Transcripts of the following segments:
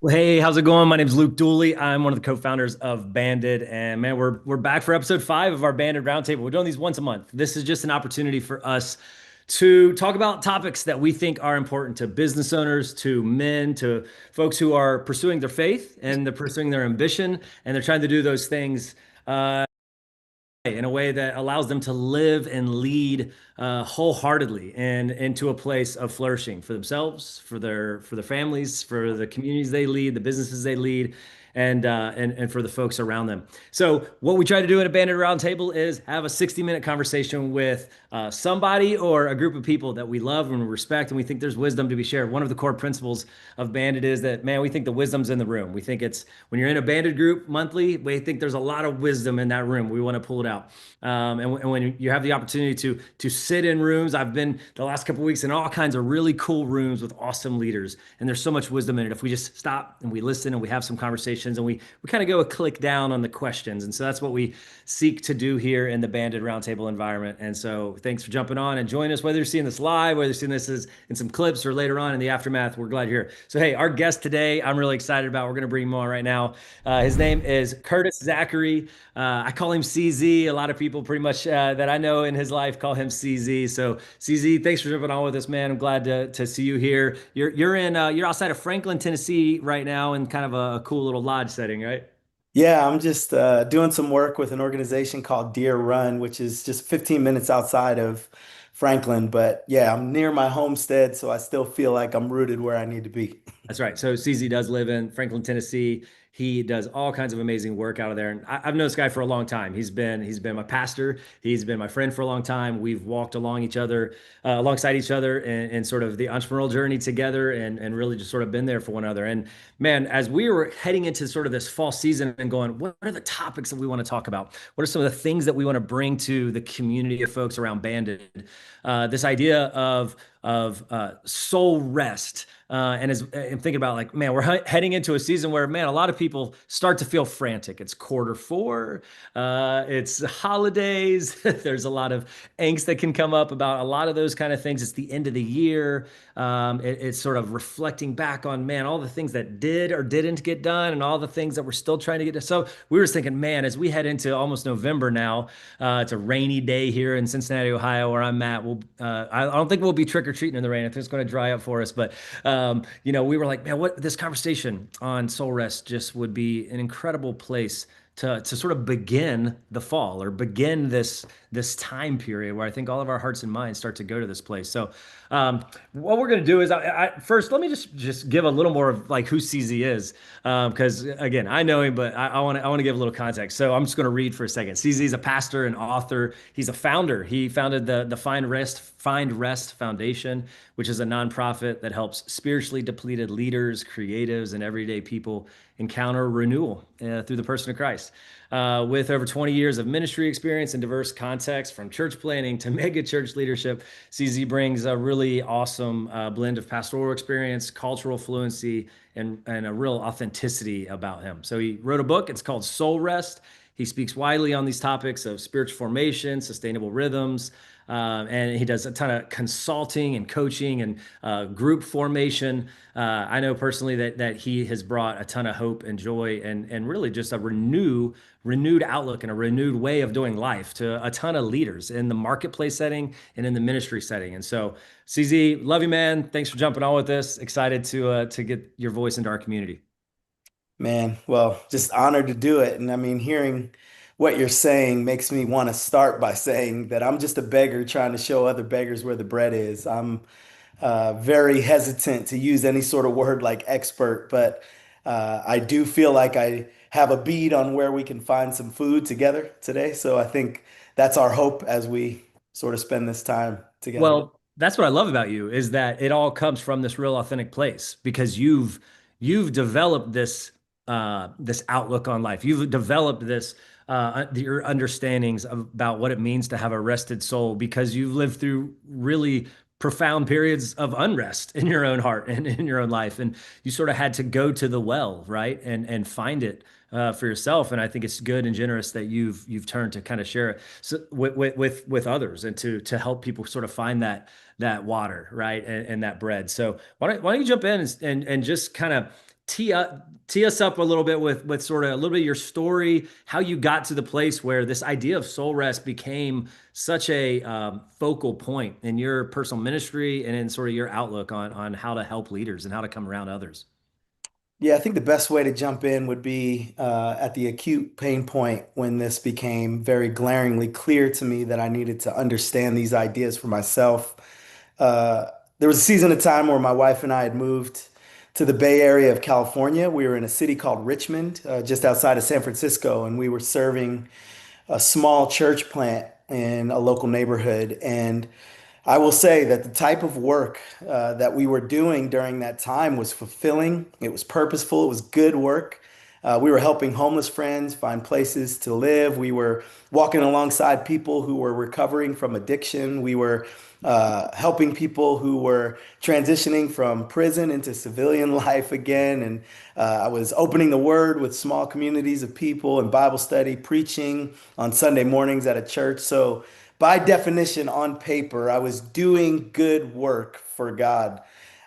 Well, hey, how's it going? My name's Luke Dooley. I'm one of the co-founders of Banded, and man, we're back for episode 5 of our Banded Roundtable. We're doing these once a month. This is just an opportunity for us to talk about topics that we think are important to business owners, to men, to folks who are pursuing their faith and they're pursuing their ambition, and they're trying to do those things in a way that allows them to live and lead wholeheartedly and into a place of flourishing for themselves, for their families, for the communities they lead, the businesses they lead, and for the folks around them. So what we try to do at a Bandit Roundtable is have a 60-minute conversation with somebody or a group of people that we love and respect, and we think there's wisdom to be shared. One of the core principles of Bandit is that, man, we think the wisdom's in the room. We think it's when you're in a Bandit group monthly, we think there's a lot of wisdom in that room. We want to pull it out. And when you have the opportunity to sit in rooms, I've been the last couple of weeks in all kinds of really cool rooms with awesome leaders, and there's so much wisdom in it. If we just stop and we listen and we have some conversations and we kind of go a click down on the questions, and so that's what we seek to do here in the Banded Roundtable environment. And so thanks for jumping on and joining us, whether you're seeing this live, whether you're seeing this as in some clips or later on in the aftermath. We're glad you're here. So hey, our guest today, I'm really excited about. We're going to bring him on right now. His name is Curtis Zackery. I call him CZ. A lot of people pretty much that I know in his life call him CZ. So CZ, thanks for jumping on with us, man. I'm glad to see you here. You're outside of Franklin, Tennessee right now in kind of a cool little lodge setting, right? Yeah, I'm just doing some work with an organization called Deer Run, which is just 15 minutes outside of Franklin. But yeah, I'm near my homestead, so I still feel like I'm rooted where I need to be. That's right. So CZ does live in Franklin, Tennessee. He does all kinds of amazing work out of there. And I've known this guy for a long time. He's been my pastor. He's been my friend for a long time. We've walked alongside each other in sort of the entrepreneurial journey together and really just sort of been there for one another. And man, as we were heading into sort of this fall season and going, what are the topics that we want to talk about? What are some of the things that we want to bring to the community of folks around Banded? This idea of soul rest. And thinking about like, man, we're heading into a season where, man, a lot of people start to feel frantic. It's quarter four, it's holidays. There's a lot of angst that can come up about a lot of those kind of things. It's the end of the year. It's sort of reflecting back on, man, all the things that did or didn't get done and all the things that we're still trying to get done. So we were thinking, man, as we head into almost November now, it's a rainy day here in Cincinnati, Ohio, where I'm at. I don't think we'll be trick or treating in the rain. I think it's going to dry up for us. But we were like, man, what this conversation on soul rest just would be an incredible place to sort of begin the fall or begin this time period where I think all of our hearts and minds start to go to this place. So what we're going to do is first let me just give a little more of like who CZ is, because again I know him, but I want to give a little context. So I'm just going to read for a second. CZ is a pastor and author. He's a founder. He founded the Find Rest Foundation, which is a nonprofit that helps spiritually depleted leaders, creatives, and everyday people encounter renewal through the person of Christ. With over 20 years of ministry experience in diverse contexts, from church planning to mega church leadership, CZ brings a really awesome blend of pastoral experience, cultural fluency, and a real authenticity about him. So he wrote a book. It's called Soul Rest. He speaks widely on these topics of spiritual formation, sustainable rhythms, and he does a ton of consulting and coaching and group formation. I know personally that he has brought a ton of hope and joy and really just a renewed outlook and a renewed way of doing life to a ton of leaders in the marketplace setting and in the ministry setting. And so, CZ, love you, man. Thanks for jumping on with this. Excited to get your voice into our community. Man, well, just honored to do it. And I mean, hearing what you're saying makes me want to start by saying that I'm just a beggar trying to show other beggars where the bread is. I'm very hesitant to use any sort of word like expert, but I do feel like I have a bead on where we can find some food together today. So I think that's our hope as we sort of spend this time together. Well, that's what I love about you is that it all comes from this real authentic place because you've developed this outlook on life. You've developed your understandings about what it means to have a rested soul because you've lived through really profound periods of unrest in your own heart and in your own life, and you sort of had to go to the well, right, and find it for yourself. And I think it's good and generous that you've turned to kind of share it with others and to help people sort of find that water, right, and that bread. So why don't you jump in and just kind of tee us up a little bit with sort of a little bit of your story, how you got to the place where this idea of soul rest became such a focal point in your personal ministry and in sort of your outlook on how to help leaders and how to come around others. Yeah, I think the best way to jump in would be at the acute pain point when this became very glaringly clear to me that I needed to understand these ideas for myself. Uh, there was a season of time where my wife and I had moved to the Bay Area of California. We were in a city called Richmond, just outside of San Francisco, and we were serving a small church plant in a local neighborhood. And I will say that the type of work that we were doing during that time was fulfilling. It was purposeful. It was good work. We were helping homeless friends find places to live. We were walking alongside people who were recovering from addiction. We were helping people who were transitioning from prison into civilian life again. And I was opening the word with small communities of people and Bible study, preaching on Sunday mornings at a church. So, by definition, on paper, I was doing good work for God.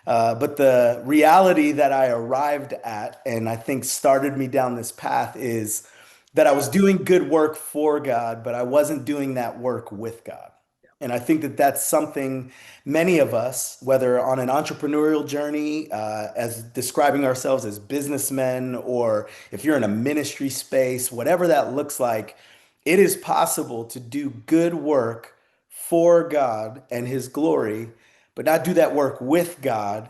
But the reality that I arrived at, and I think started me down this path, is that I was doing good work for God, but I wasn't doing that work with God. And I think that that's something many of us, whether on an entrepreneurial journey, as describing ourselves as businessmen, or if you're in a ministry space, whatever that looks like, it is possible to do good work for God and His glory, but not do that work with God,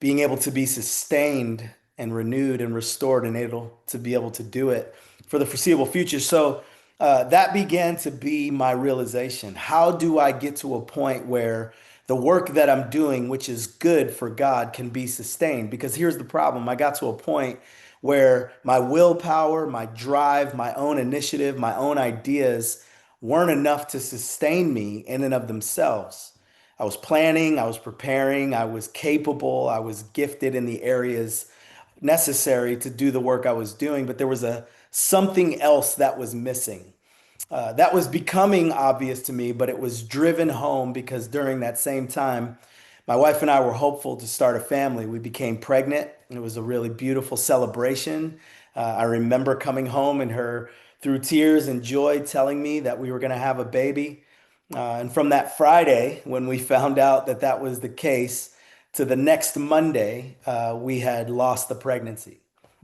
being able to be sustained and renewed and restored and able to be able to do it for the foreseeable future. So that began to be my realization. How do I get to a point where the work that I'm doing, which is good for God, can be sustained? Because here's the problem. I got to a point where my willpower, my drive, my own initiative, my own ideas weren't enough to sustain me in and of themselves. I was planning, I was preparing, I was capable, I was gifted in the areas necessary to do the work I was doing, but there was a something else that was missing. That was becoming obvious to me, but it was driven home because during that same time, my wife and I were hopeful to start a family. We became pregnant. It was a really beautiful celebration. I remember coming home and her, through tears and joy, telling me that we were going to have a baby. And from that Friday, when we found out that that was the case, to the next Monday, we had lost the pregnancy.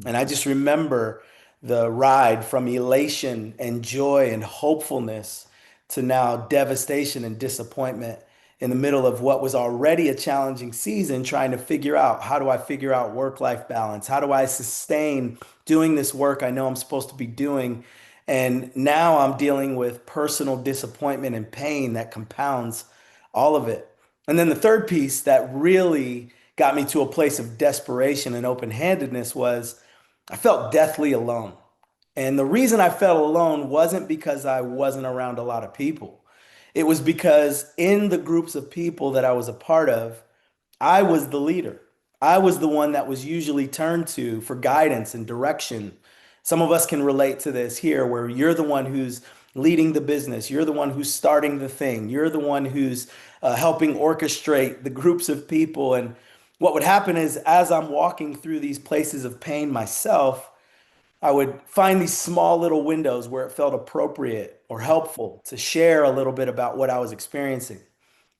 And I just remember the ride from elation and joy and hopefulness to now devastation and disappointment in the middle of what was already a challenging season, trying to figure out, how do I figure out work-life balance? How do I sustain doing this work I know I'm supposed to be doing? And now I'm dealing with personal disappointment and pain that compounds all of it. And then the third piece that really got me to a place of desperation and open-handedness was I felt deathly alone. And the reason I felt alone wasn't because I wasn't around a lot of people. It was because in the groups of people that I was a part of, I was the leader. I was the one that was usually turned to for guidance and direction. Some of us can relate to this here, where you're the one who's leading the business, you're the one who's starting the thing, you're the one who's helping orchestrate the groups of people. And what would happen is, as I'm walking through these places of pain myself, I would find these small little windows where it felt appropriate or helpful to share a little bit about what I was experiencing.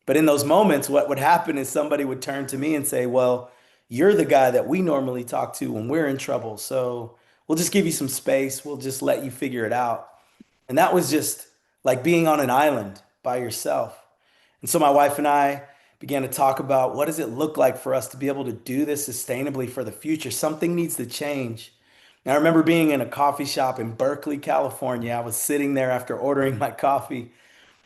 But in those moments, what would happen is somebody would turn to me and say, well, you're the guy that we normally talk to when we're in trouble. So we'll just give you some space. We'll just let you figure it out. And that was just like being on an island by yourself. And so my wife and I began to talk about, what does it look like for us to be able to do this sustainably for the future? Something needs to change. And I remember being in a coffee shop in Berkeley, California. I was sitting there after ordering my coffee,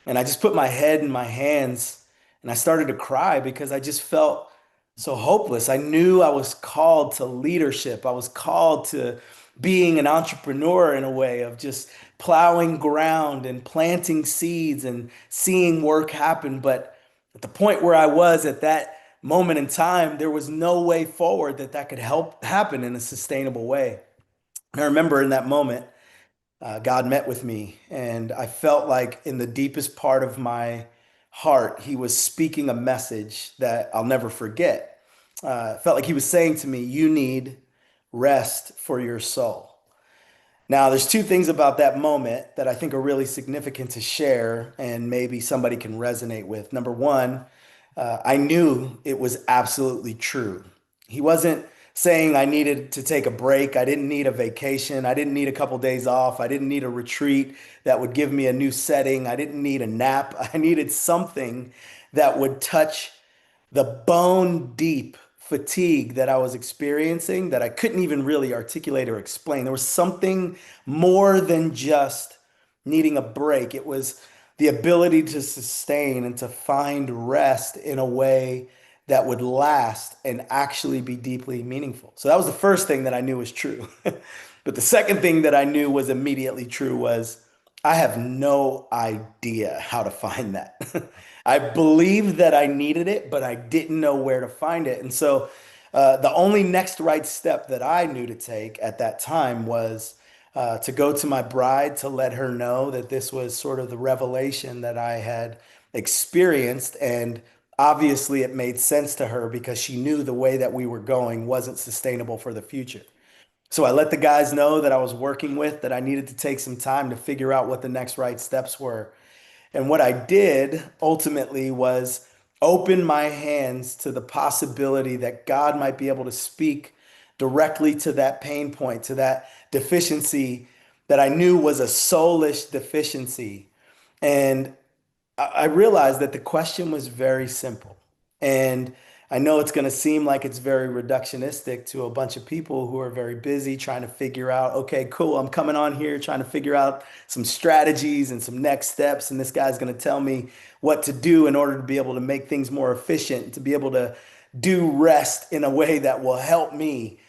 and I just put my head in my hands and I started to cry because I just felt so hopeless. I knew I was called to leadership. I was called to being an entrepreneur in a way of just plowing ground and planting seeds and seeing work happen. But at the point where I was at that moment in time, there was no way forward that that could help happen in a sustainable way. And I remember in that moment, God met with me, and I felt like in the deepest part of my heart, He was speaking a message that I'll never forget. It felt like He was saying to me, you need rest for your soul. Now, there's two things about that moment that I think are really significant to share and maybe somebody can resonate with. Number one, I knew it was absolutely true. He wasn't saying I needed to take a break. I didn't need a vacation. I didn't need a couple days off. I didn't need a retreat that would give me a new setting. I didn't need a nap. I needed something that would touch the bone deep fatigue that I was experiencing that I couldn't even really articulate or explain. There was something more than just needing a break. It was the ability to sustain and to find rest in a way that would last and actually be deeply meaningful. So that was the first thing that I knew was true. But the second thing that I knew was immediately true was I have no idea how to find that. I believed that I needed it, but I didn't know where to find it. And so the only next right step that I knew to take at that time was to go to my bride to let her know that this was sort of the revelation that I had experienced. And obviously, it made sense to her because she knew the way that we were going wasn't sustainable for the future. So I let the guys know that I was working with that I needed to take some time to figure out what the next right steps were. And what I did ultimately was open my hands to the possibility that God might be able to speak directly to that pain point, to that deficiency that I knew was a soulish deficiency. And I realized that the question was very simple. And I know it's going to seem like it's very reductionistic to a bunch of people who are very busy trying to figure out, okay, cool, I'm coming on here trying to figure out some strategies and some next steps. And this guy's going to tell me what to do in order to be able to make things more efficient, to be able to do rest in a way that will help me.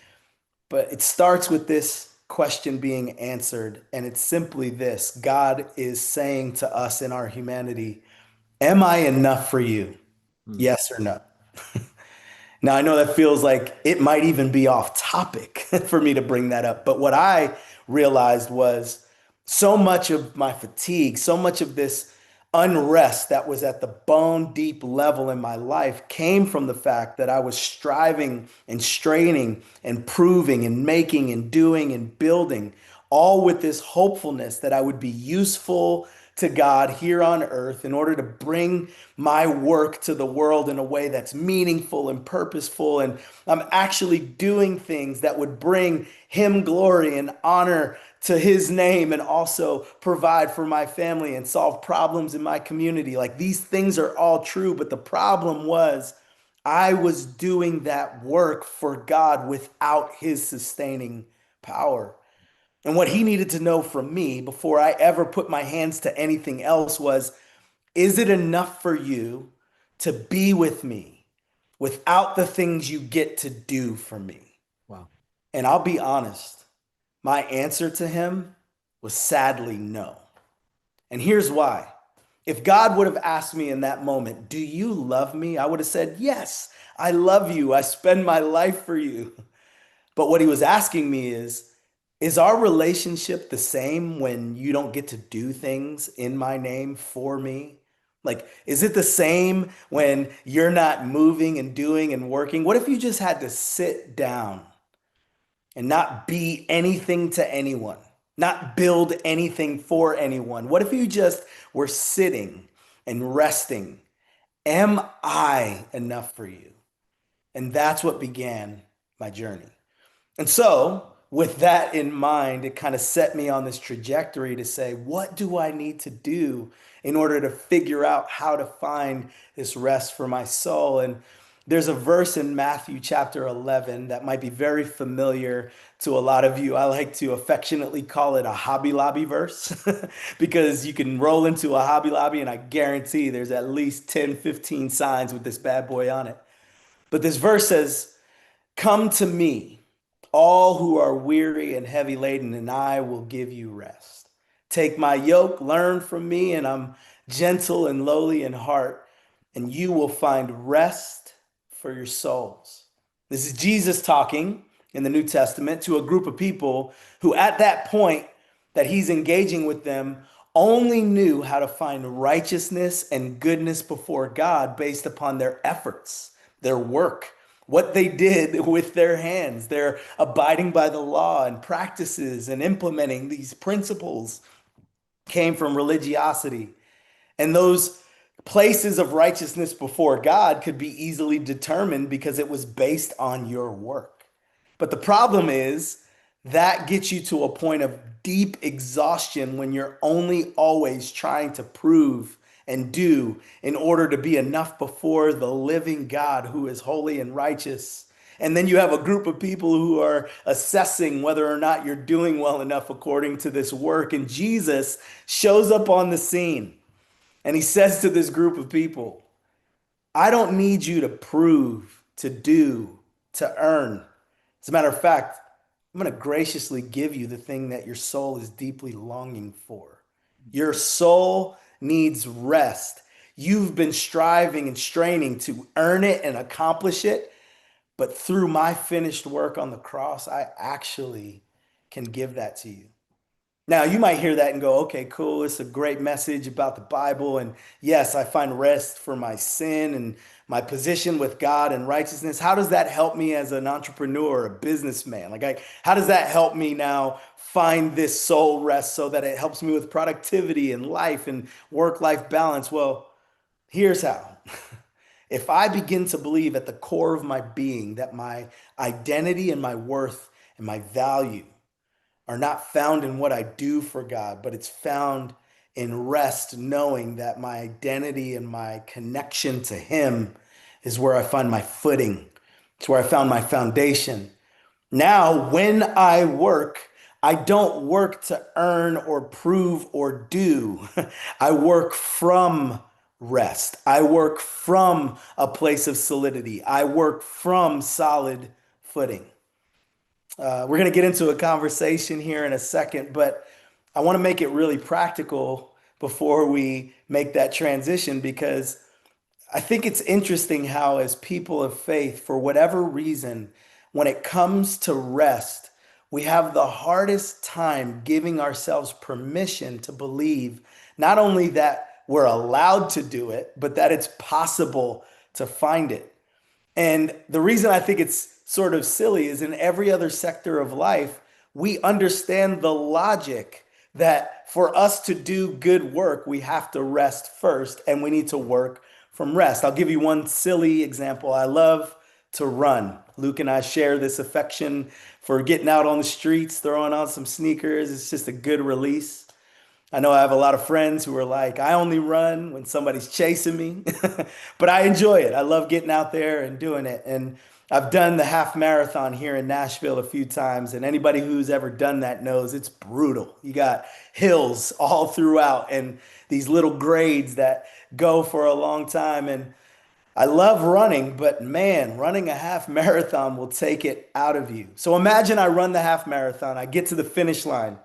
But it starts with this question being answered. And it's simply this: God is saying to us in our humanity, am I enough for you? Hmm. Yes or no? Now, I know that feels like it might even be off topic for me to bring that up, but what I realized was so much of my fatigue, so much of this unrest that was at the bone deep level in my life came from the fact that I was striving and straining and proving and making and doing and building, all with this hopefulness that I would be useful to God here on earth in order to bring my work to the world in a way that's meaningful and purposeful. And I'm actually doing things that would bring Him glory and honor to His name and also provide for my family and solve problems in my community. Like, these things are all true, but the problem was I was doing that work for God without His sustaining power. And what He needed to know from me before I ever put my hands to anything else was, is it enough for you to be with me without the things you get to do for me? Wow. And I'll be honest, my answer to Him was sadly no. And here's why. If God would have asked me in that moment, do you love me? I would have said, yes, I love you. I spend my life for you. But what He was asking me is our relationship the same when you don't get to do things in my name for me? Like, is it the same when you're not moving and doing and working? What if you just had to sit down and not be anything to anyone, not build anything for anyone? What if you just were sitting and resting? Am I enough for you? And that's what began my journey. And so, with that in mind, it kind of set me on this trajectory to say, what do I need to do in order to figure out how to find this rest for my soul? And there's a verse in Matthew chapter 11 that might be very familiar to a lot of you. I like to affectionately call it a Hobby Lobby verse because you can roll into a Hobby Lobby and I guarantee there's at least 10, 15 signs with this bad boy on it. But this verse says, come to me, all who are weary and heavy laden, and I will give you rest. Take my yoke, learn from me, and I'm gentle and lowly in heart, and you will find rest for your souls. This is Jesus talking in the New Testament to a group of people who, at that point that He's engaging with them, only knew how to find righteousness and goodness before God based upon their efforts, their work, what they did with their hands. They're abiding by the law and practices and implementing these principles came from religiosity. And those places of righteousness before God could be easily determined because it was based on your work. But the problem is that gets you to a point of deep exhaustion when you're only always trying to prove and do in order to be enough before the living God who is holy and righteous. And then you have a group of people who are assessing whether or not you're doing well enough according to this work. And Jesus shows up on the scene and he says to this group of people, I don't need you to prove, to do, to earn. As a matter of fact, I'm going to graciously give you the thing that your soul is deeply longing for. Your soul needs rest. You've been striving and straining to earn it and accomplish it, but through my finished work on the cross, I actually can give that to you. Now, you might hear that and go, okay, cool. It's a great message about the Bible. And yes, I find rest for my sin and my position with God and righteousness. How does that help me as an entrepreneur, a businessman? How does that help me now find this soul rest so that it helps me with productivity and life and work-life balance? Well, here's how. If I begin to believe at the core of my being that my identity and my worth and my value are not found in what I do for God, but it's found in rest, knowing that my identity and my connection to Him is where I find my footing. It's where I found my foundation. Now, when I work, I don't work to earn or prove or do. I work from rest. I work from a place of solidity. I work from solid footing. We're going to get into a conversation here in a second, but I want to make it really practical before we make that transition because I think it's interesting how, as people of faith, for whatever reason, when it comes to rest, we have the hardest time giving ourselves permission to believe not only that we're allowed to do it, but that it's possible to find it. And the reason I think it's sort of silly is in every other sector of life, we understand the logic that for us to do good work, we have to rest first and we need to work from rest. I'll give you one silly example. I love to run. Luke and I share this affection for getting out on the streets, throwing on some sneakers. It's just a good release. I know I have a lot of friends who are like, I only run when somebody's chasing me, but I enjoy it. I love getting out there and doing it. And I've done the half marathon here in Nashville a few times, and anybody who's ever done that knows it's brutal. You got hills all throughout and these little grades that go for a long time. And I love running, but man, running a half marathon will take it out of you. So imagine I run the half marathon, I get to the finish line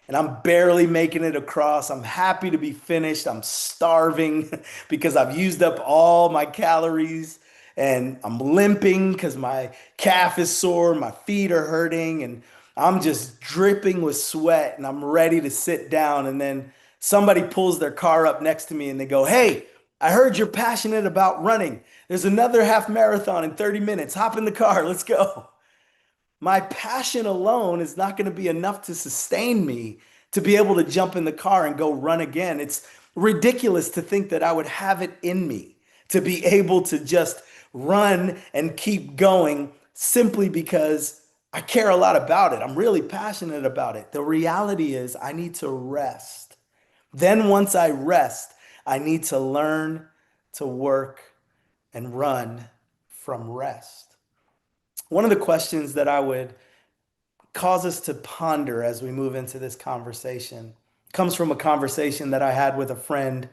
and I'm barely making it across. I'm happy to be finished. I'm starving because I've used up all my calories and I'm limping because my calf is sore, my feet are hurting, and I'm just dripping with sweat and I'm ready to sit down. And then somebody pulls their car up next to me and they go, hey, I heard you're passionate about running. There's another half marathon in 30 minutes. Hop in the car. Let's go. My passion alone is not going to be enough to sustain me to be able to jump in the car and go run again. It's ridiculous to think that I would have it in me to be able to just run and keep going simply because I care a lot about it. I'm really passionate about it. The reality is I need to rest. Then once I rest, I need to learn to work and run from rest. One of the questions that I would cause us to ponder as we move into this conversation comes from a conversation that I had with a friend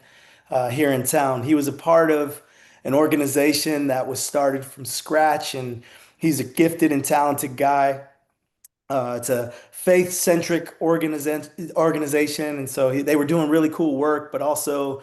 here in town. He was a part of an organization that was started from scratch, and he's a gifted and talented guy. It's a faith-centric organization, and so they were doing really cool work, but also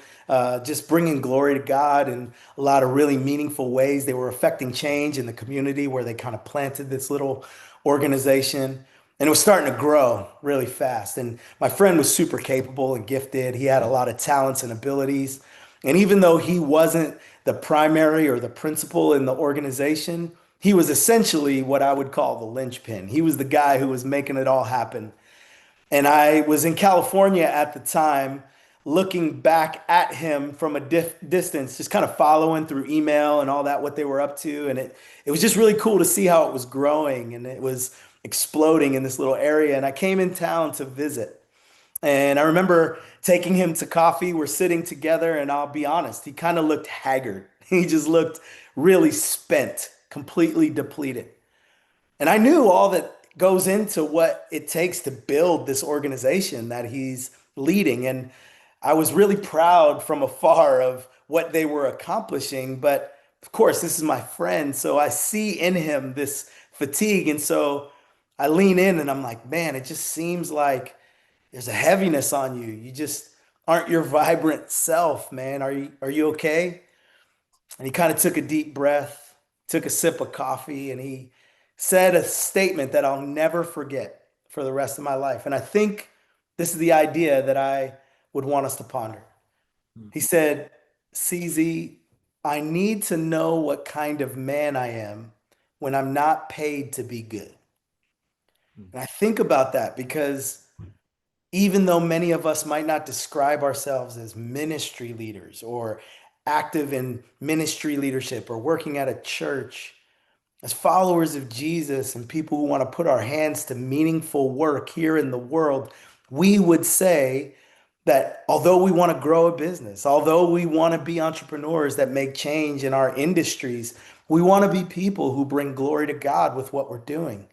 just bringing glory to God in a lot of really meaningful ways. They were affecting change in the community where they kind of planted this little organization, and it was starting to grow really fast. And my friend was super capable and gifted. He had a lot of talents and abilities, and even though he wasn't the primary or the principal in the organization, He was essentially what I would call the linchpin. He was the guy who was making it all happen. And I was in California at the time, looking back at him from a distance, just kind of following through email and all that, what they were up to. And it was just really cool to see how it was growing and it was exploding in this little area. And I came in town to visit. And I remember taking him to coffee. We're sitting together, and I'll be honest, he kind of looked haggard. He just looked really spent, completely depleted. And I knew all that goes into what it takes to build this organization that he's leading. And I was really proud from afar of what they were accomplishing. But of course, this is my friend. So I see in him this fatigue. And so I lean in and I'm like, man, it just seems like there's a heaviness on you. You just aren't your vibrant self, man. Are you okay? And he kind of took a deep breath, took a sip of coffee, and he said a statement that I'll never forget for the rest of my life. And I think this is the idea that I would want us to ponder. He said, CZ, I need to know what kind of man I am when I'm not paid to be good. And I think about that because even though many of us might not describe ourselves as ministry leaders or active in ministry leadership or working at a church, as followers of Jesus and people who want to put our hands to meaningful work here in the world, we would say that although we want to grow a business, although we want to be entrepreneurs that make change in our industries, we want to be people who bring glory to God with what we're doing.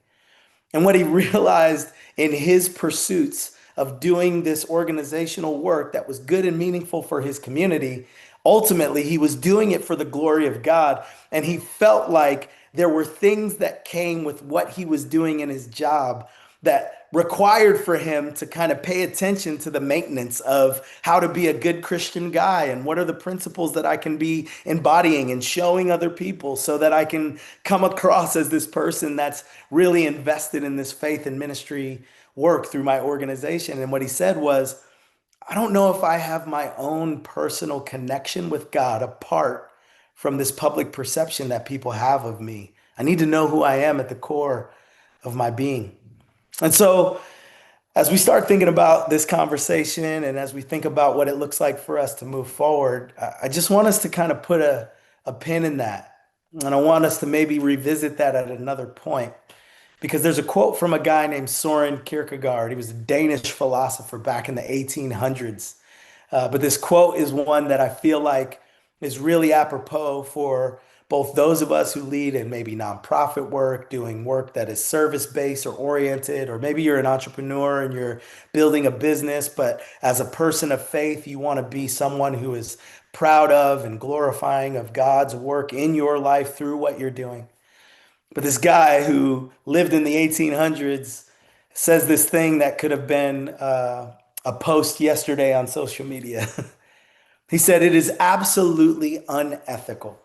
And what he realized in his pursuits of doing this organizational work that was good and meaningful for his community, ultimately he was doing it for the glory of God. And he felt like there were things that came with what he was doing in his job that required for him to kind of pay attention to the maintenance of how to be a good Christian guy and what are the principles that I can be embodying and showing other people so that I can come across as this person that's really invested in this faith and ministry work through my organization. And what he said was, I don't know if I have my own personal connection with God apart from this public perception that people have of me. I need to know who I am at the core of my being. And so, as we start thinking about this conversation and as we think about what it looks like for us to move forward, I just want us to kind of put a pin in that. And I want us to maybe revisit that at another point. Because there's a quote from a guy named Soren Kierkegaard. He was a Danish philosopher back in the 1800s. But this quote is one that I feel like is really apropos for both those of us who lead in maybe nonprofit work, doing work that is service-based or oriented, or maybe you're an entrepreneur and you're building a business, but as a person of faith, you want to be someone who is proud of and glorifying of God's work in your life through what you're doing. But this guy who lived in the 1800s says this thing that could have been a post yesterday on social media. He said, it is absolutely unethical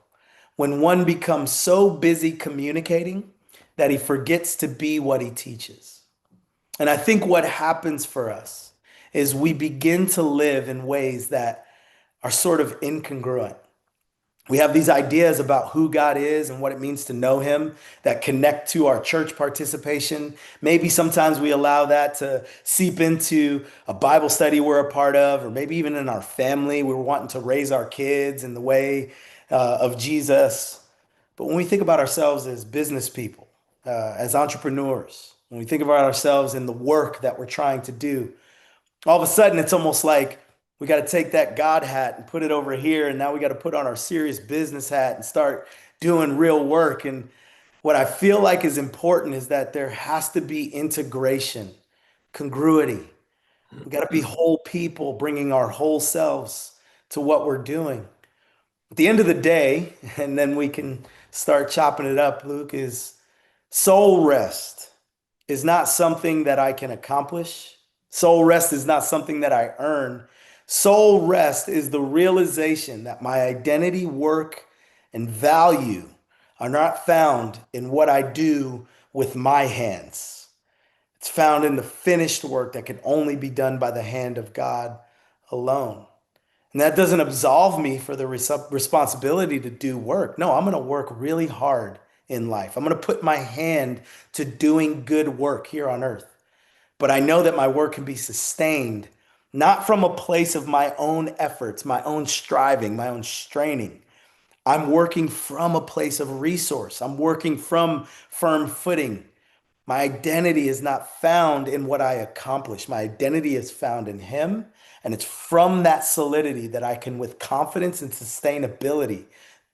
when one becomes so busy communicating that he forgets to be what he teaches. And I think what happens for us is we begin to live in ways that are sort of incongruent. We have these ideas about who God is and what it means to know him that connect to our church participation. Maybe sometimes we allow that to seep into a Bible study we're a part of, or maybe even in our family, we're wanting to raise our kids in the way of Jesus. But when we think about ourselves as business people, as entrepreneurs, when we think about ourselves in the work that we're trying to do, all of a sudden it's almost like we got to take that God hat and put it over here. And now we got to put on our serious business hat and start doing real work. And what I feel like is important is that there has to be integration, congruity. We got to be whole people, bringing our whole selves to what we're doing. At the end of the day, and then we can start chopping it up, Luke, is soul rest is not something that I can accomplish. Soul rest is not something that I earn. Soul rest is the realization that my identity, work, and value are not found in what I do with my hands. It's found in the finished work that can only be done by the hand of God alone. And that doesn't absolve me for the responsibility to do work. No, I'm going to work really hard in life. I'm going to put my hand to doing good work here on earth. But I know that my work can be sustained not from a place of my own efforts, my own striving, my own straining. I'm working from a place of resource. I'm working from firm footing. My identity is not found in what I accomplish. My identity is found in Him. And it's from that solidity that I can, with confidence and sustainability,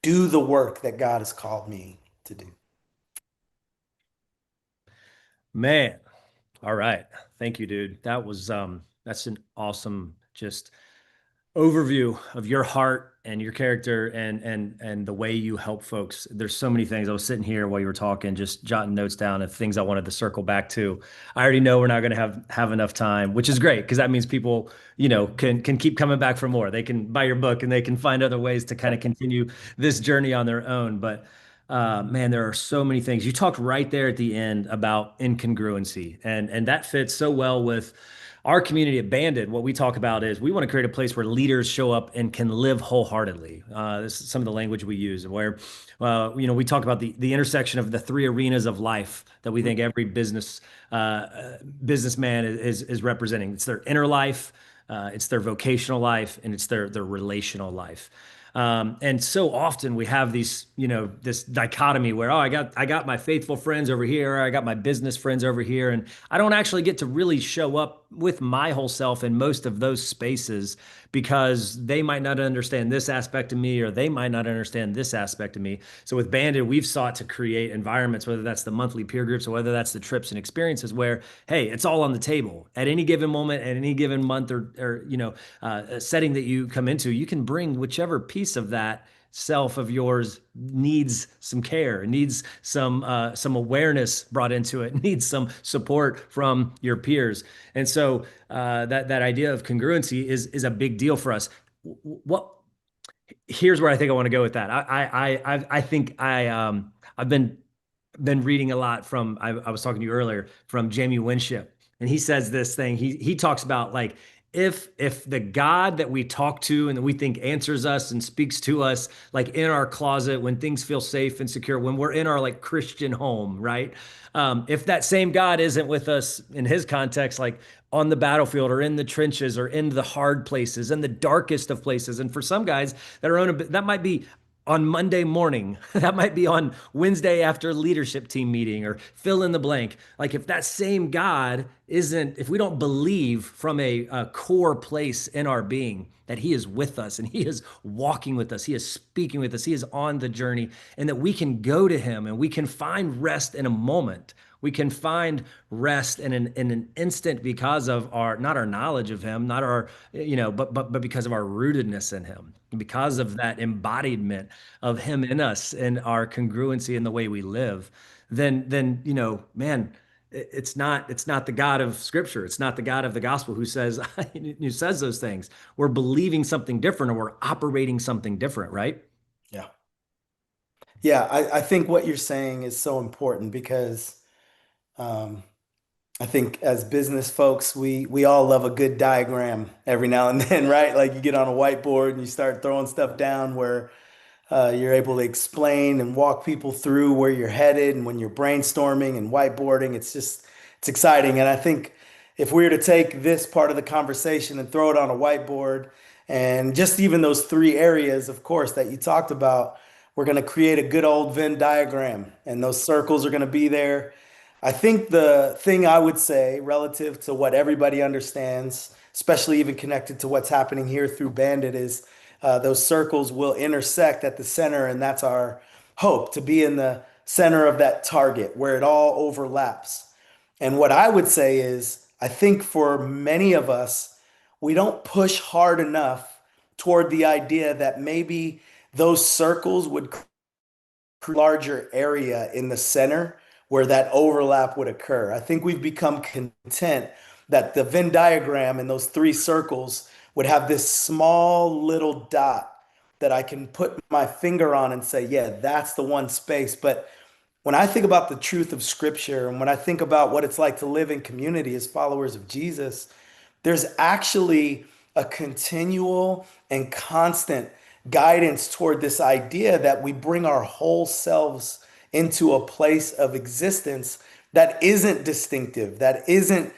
do the work that God has called me to do. Man, all right. Thank you, dude. That's an awesome just overview of your heart and your character and the way you help folks. There's so many things. I was sitting here while you were talking, just jotting notes down of things I wanted to circle back to. I already know we're not going to have enough time, which is great because that means people, can keep coming back for more. They can buy your book and they can find other ways to kind of continue this journey on their own. But man, there are so many things. You talked right there at the end about incongruency, and that fits so well with our community at Banded. What we talk about is we want to create a place where leaders show up and can live wholeheartedly. This is some of the language we use, where we talk about the intersection of the three arenas of life that we think every businessman is representing. It's their inner life, it's their vocational life, and it's their relational life. And so often we have this dichotomy where, oh, I got my faithful friends over here, or I got my business friends over here, and I don't actually get to really show up with my whole self in most of those spaces because they might not understand this aspect of me, or they might not understand this aspect of me. So with Banded, we've sought to create environments, whether that's the monthly peer groups or whether that's the trips and experiences, where hey, it's all on the table at any given moment, at any given month, or a setting that you come into. You can bring whichever piece of that self of yours needs some care, needs some awareness brought into it, needs some support from your peers. And so that idea of congruency is a big deal for us. What Here's where I think I want to go with that. I think I've been reading a lot from I was talking to you earlier from Jamie Winship, and he says this thing. He talks about like if the God that we talk to and that we think answers us and speaks to us like in our closet when things feel safe and secure, when we're in our like Christian home, right? If that same God isn't with us in his context, like on the battlefield or in the trenches or in the hard places and the darkest of places. And for some guys that are on that might be on Monday morning. That might be on Wednesday after leadership team meeting or fill in the blank. Like if that same God isn't, if we don't believe from a core place in our being that he is with us and he is walking with us, he is speaking with us, he is on the journey, and that we can go to him and we can find rest in a moment. We can find rest in an instant because of our not our knowledge of him, not our but because of our rootedness in him, because of that embodiment of him in us and our congruency in the way we live. Then man, it's not the God of Scripture. It's not the God of the gospel who says those things. We're believing something different, or we're operating something different, right? Yeah. Yeah, I think what you're saying is so important because um, I think as business folks, we all love a good diagram every now and then, right? Like you get on a whiteboard and you start throwing stuff down where you're able to explain and walk people through where you're headed, and when you're brainstorming and whiteboarding, it's exciting. And I think if we were to take this part of the conversation and throw it on a whiteboard, and just even those three areas, of course, that you talked about, we're going to create a good old Venn diagram, and those circles are going to be there. I think the thing I would say relative to what everybody understands, especially even connected to what's happening here through Bandit, is those circles will intersect at the center, and that's our hope to be in the center of that target where it all overlaps. And what I would say is, I think for many of us, we don't push hard enough toward the idea that maybe those circles would larger area in the center where that overlap would occur. I think we've become content that the Venn diagram and those three circles would have this small little dot that I can put my finger on and say, yeah, that's the one space. But when I think about the truth of Scripture and when I think about what it's like to live in community as followers of Jesus, there's actually a continual and constant guidance toward this idea that we bring our whole selves into a place of existence that isn't distinctive, that isn't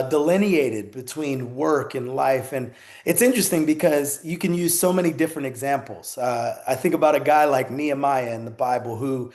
delineated between work and life. And it's interesting because you can use so many different examples. I think about a guy like Nehemiah in the Bible who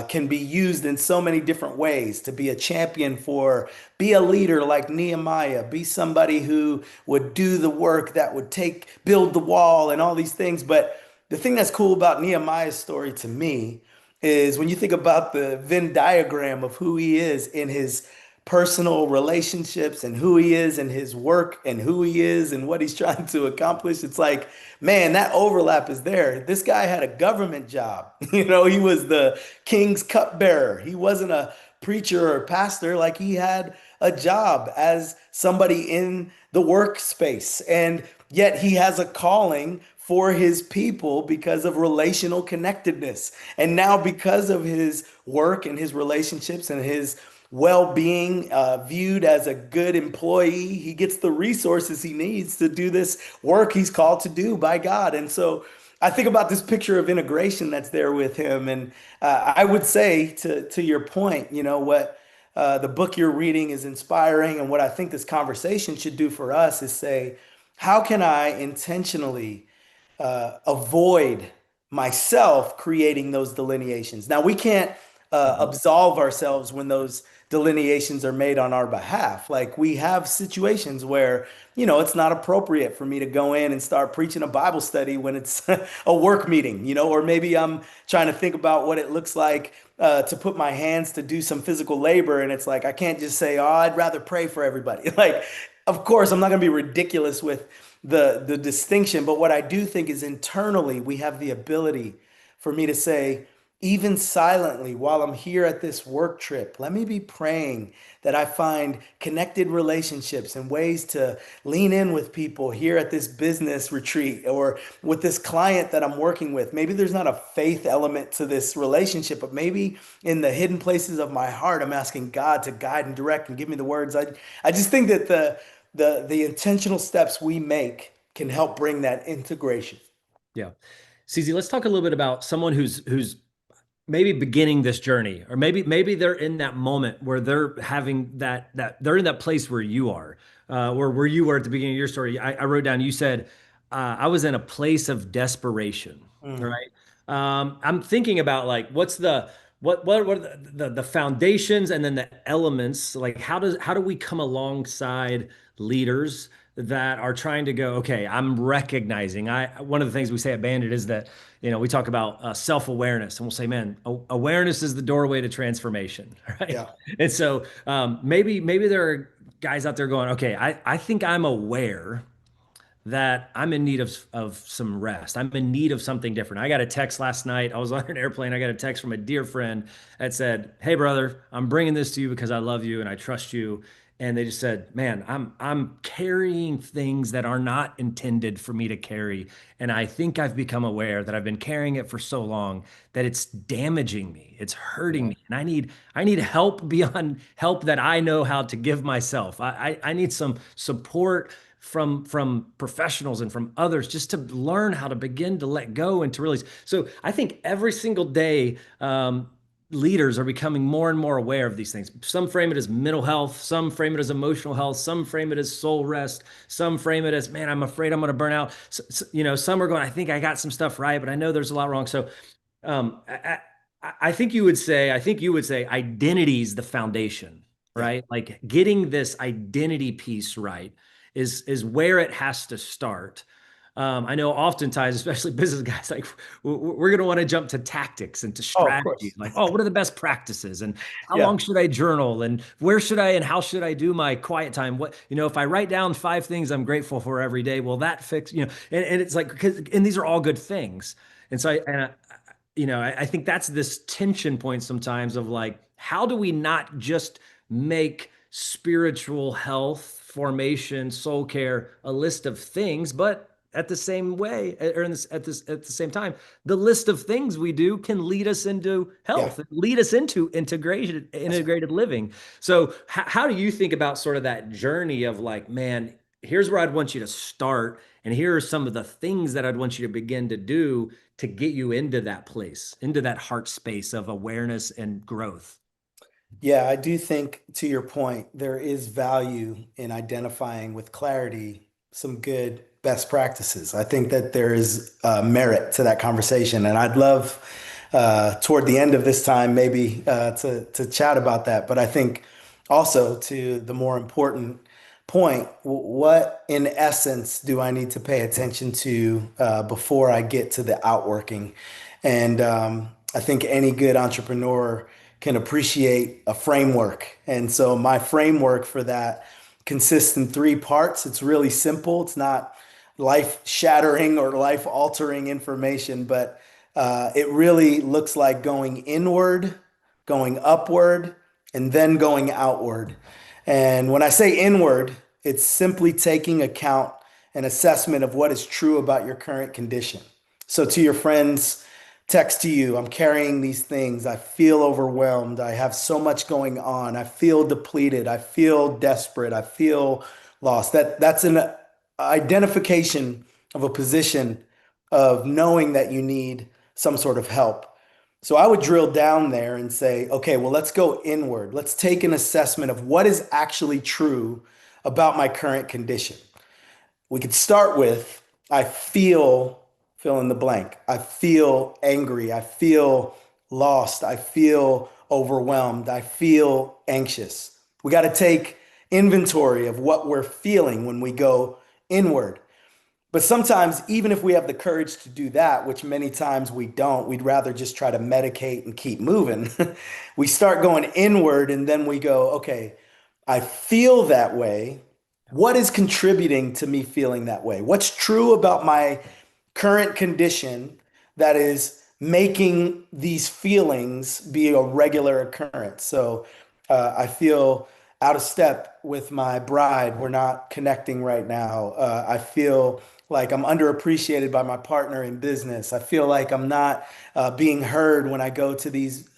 can be used in so many different ways to be a champion for, be a leader like Nehemiah, be somebody who would do the work that would build the wall and all these things. But the thing that's cool about Nehemiah's story to me is when you think about the Venn diagram of who he is in his personal relationships and who he is in his work and who he is and what he's trying to accomplish. It's like, man, that overlap is there. This guy had a government job. He was the king's cupbearer. He wasn't a preacher or pastor, like he had a job as somebody in the workspace. And yet he has a calling for his people because of relational connectedness. And now, because of his work and his relationships and his well-being, viewed as a good employee, he gets the resources he needs to do this work he's called to do by God. And so I think about this picture of integration that's there with him. And I would say, to your point, what the book you're reading is inspiring, and what I think this conversation should do for us is say, how can I intentionally avoid myself creating those delineations? Now, we can't Mhm. absolve ourselves when those delineations are made on our behalf. Like, we have situations where, it's not appropriate for me to go in and start preaching a Bible study when it's a work meeting, or maybe I'm trying to think about what it looks like to put my hands to do some physical labor. And it's like, I can't just say, oh, I'd rather pray for everybody. Like, of course, I'm not going to be ridiculous with the distinction, but what I do think is internally we have the ability for me to say, even silently while I'm here at this work trip, let me be praying that I find connected relationships and ways to lean in with people here at this business retreat or with this client that I'm working with. Maybe there's not a faith element to this relationship, but maybe in the hidden places of my heart, I'm asking God to guide and direct and give me the words. I just think that the intentional steps we make can help bring that integration. Yeah. CZ, let's talk a little bit about someone who's maybe beginning this journey, or maybe they're in that moment where they're having that they're in that place where you are, or where you were at the beginning of your story. I wrote down, you said, I was in a place of desperation, Mm, right? I'm thinking about like what are the foundations and then the elements, like how do we come alongside leaders that are trying to go, okay, I'm recognizing. One of the things we say at Bandit is that, we talk about self-awareness, and we'll say, man, awareness is the doorway to transformation, right? yeah. And so maybe there are guys out there going, okay, I think I'm aware that I'm in need of some rest. I'm in need of something different. I got a text last night. I was on an airplane. I got a text from a dear friend that said, "Hey brother, I'm bringing this to you because I love you and I trust you." And they just said, "Man, I'm carrying things that are not intended for me to carry, and I think I've become aware that I've been carrying it for so long that it's damaging me. It's hurting Yeah. me, and I need help beyond help that I know how to give myself. I need some support from professionals and from others, just to learn how to begin to let go and to release." So I think every single day, leaders are becoming more and more aware of these things. Some frame it as mental health, some frame it as emotional health, some frame it as soul rest, some frame it as, man, I'm afraid I'm going to burn out. Some are going, I think I got some stuff right, but I know there's a lot wrong. So I think you would say identity is the foundation, Yeah. right? Like getting this identity piece right is where it has to start. I know oftentimes, especially business guys, like we're going to want to jump to tactics and to Oh, of strategies. course. Like, oh, what are the best practices, and how Yeah. long should I journal, and where should I and how should I do my quiet time? What, if I write down 5 things I'm grateful for every day, will that fix, and it's like, and these are all good things. And so I think that's this tension point sometimes of like, how do we not just make spiritual health, formation, soul care a list of things, but at the same way, or at the same time, the list of things we do can lead us into Yeah. health, lead us into That's right. integrated living. So how do you think about sort of that journey of like, man, here's where I'd want you to start, and here are some of the things that I'd want you to begin to do to get you into that place, into that heart space of awareness and growth. Yeah, I do think to your point, there is value in identifying with clarity some good best practices. I think that there is merit to that conversation, and I'd love toward the end of this time maybe to chat about that. But I think also to the more important point, what in essence do I need to pay attention to before I get to the outworking? And I think any good entrepreneur can appreciate a framework. And so my framework for that consists in three parts. It's really simple. It's not life shattering or life altering information, but it really looks like going inward, going upward, and then going outward. And when I say inward, it's simply taking account an assessment of what is true about your current condition. So to your friends, text to you, I'm carrying these things. I feel overwhelmed. I have so much going on. I feel depleted. I feel desperate. I feel lost. That's an identification of a position of knowing that you need some sort of help. So I would drill down there and say, okay, well, let's go inward. Let's take an assessment of what is actually true about my current condition. We could start with, I feel fill in the blank. I feel angry. I feel lost. I feel overwhelmed. I feel anxious. We got to take inventory of what we're feeling when we go inward. But sometimes, even if we have the courage to do that, which many times we don't, we'd rather just try to medicate and keep moving. We start going inward and then we go, okay, I feel that way. What is contributing to me feeling that way? What's true about my current condition that is making these feelings be a regular occurrence? So I feel out of step with my bride. We're not connecting right now. I feel like I'm underappreciated by my partner in business. I feel like I'm not being heard when I go to these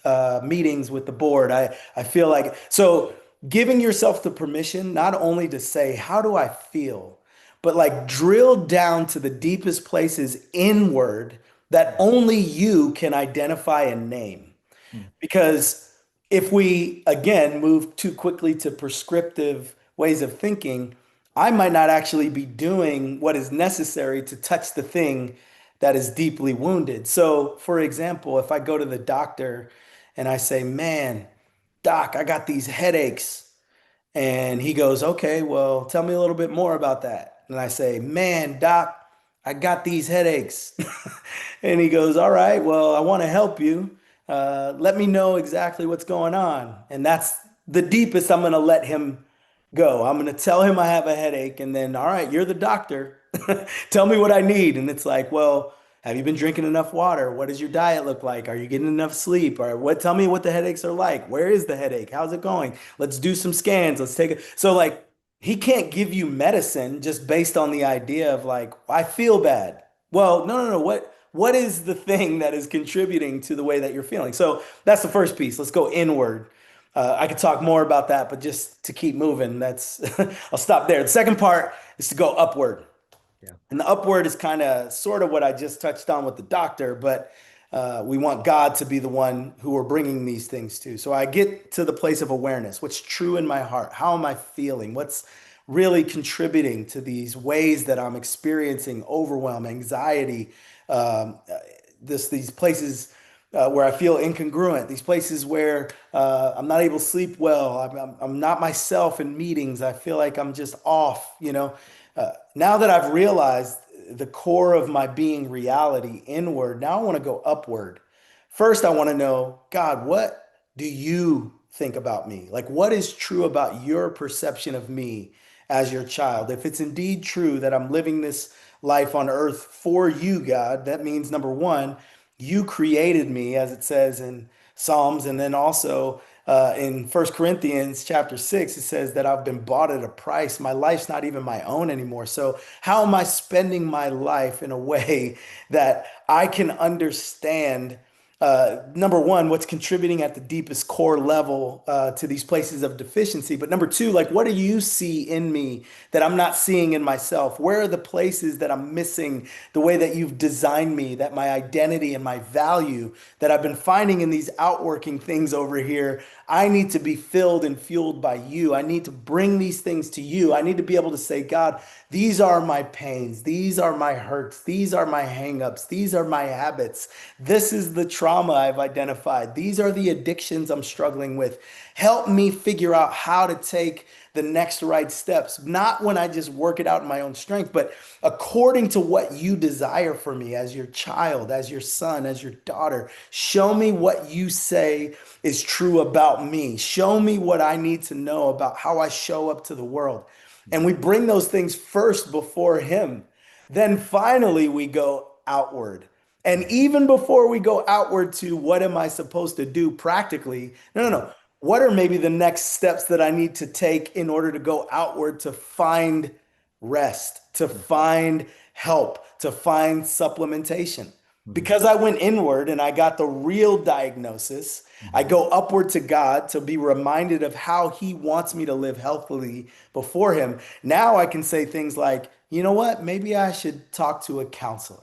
meetings with the board. I feel like, so giving yourself the permission not only to say, how do I feel? But like drill down to the deepest places inward that Yeah. only you can identify and name. Mm. Because if we, again, move too quickly to prescriptive ways of thinking, I might not actually be doing what is necessary to touch the thing that is deeply wounded. So, for example, if I go to the doctor and I say, man, doc, I got these headaches. And he goes, okay, well, tell me a little bit more about that. And I say, man, doc, I got these headaches. And he goes, all right, well, I want to help you. Let me know exactly what's going on. And that's the deepest I'm going to let him go. I'm going to tell him I have a headache. And then, all right, you're the doctor. Tell me what I need. And it's like, well, have you been drinking enough water? What does your diet look like? Are you getting enough sleep? Or what? Tell me what the headaches are like. Where is the headache? How's it going? Let's do some scans. Let's take it. So like he can't give you medicine just based on the idea of like, I feel bad. Well, no, no, no. What is the thing that is contributing to the way that you're feeling? So that's the first piece. Let's go inward. I could talk more about that, but just to keep moving, that's I'll stop there. The second part is to go upward. Yeah. And the upward is kind of sort of what I just touched on with the doctor, but we want God to be the one who we're bringing these things to. So I get to the place of awareness. What's true in my heart? How am I feeling? What's really contributing to these ways that I'm experiencing overwhelm, anxiety, these places where I feel incongruent, these places where I'm not able to sleep well, I'm not myself in meetings, I feel like I'm just off, you know. Now that I've realized the core of my being reality inward, now I want to go upward. First, I want to know, God, what do you think about me? Like, what is true about your perception of me as your child? If it's indeed true that I'm living this life on earth for you, God, that means number one, you created me, as it says in Psalms, and then also in First Corinthians chapter 6, it says that I've been bought at a price. My life's not even my own anymore. So how am I spending my life in a way that I can understand number one, what's contributing at the deepest core level to these places of deficiency? But number two, like, what do you see in me that I'm not seeing in myself? Where are the places that I'm missing the way that you've designed me, that my identity and my value that I've been finding in these outworking things over here? I need to be filled and fueled by you. I need to bring these things to you. I need to be able to say, God, these are my pains. These are my hurts. These are my hangups. These are my habits. This is the trauma I've identified. These are the addictions I'm struggling with. Help me figure out how to take the next right steps, not when I just work it out in my own strength, but according to what you desire for me as your child, as your son, as your daughter. Show me what you say is true about me. Show me what I need to know about how I show up to the world. And we bring those things first before Him. Then finally, we go outward. And even before we go outward to what am I supposed to do practically? No, no, no. What are maybe the next steps that I need to take in order to go outward to find rest, to find help, to find supplementation? Mhm. Because I went inward and I got the real diagnosis, I Mhm. go upward to God to be reminded of how He wants me to live healthily before Him. Now I can say things like, you know what? Maybe I should talk to a counselor.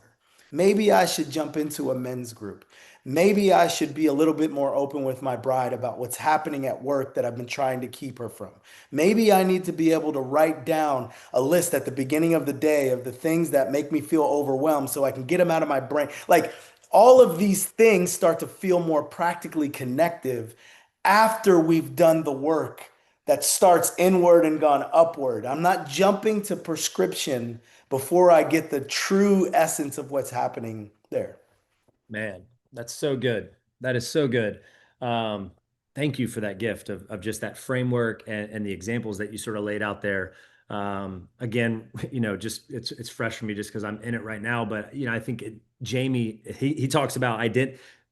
Maybe I should jump into a men's group. Maybe I should be a little bit more open with my bride about what's happening at work that I've been trying to keep her from. Maybe I need to be able to write down a list at the beginning of the day of the things that make me feel overwhelmed so I can get them out of my brain. Like all of these things start to feel more practically connective after we've done the work that starts inward and gone upward. I'm not jumping to prescription before I get the true essence of what's happening there. Man, that's so good. That is so good. Um, Thank you for that gift of just that framework and the examples that you sort of laid out there. Again, just it's fresh for me just because I'm in it right now. But I think Jamie he talks about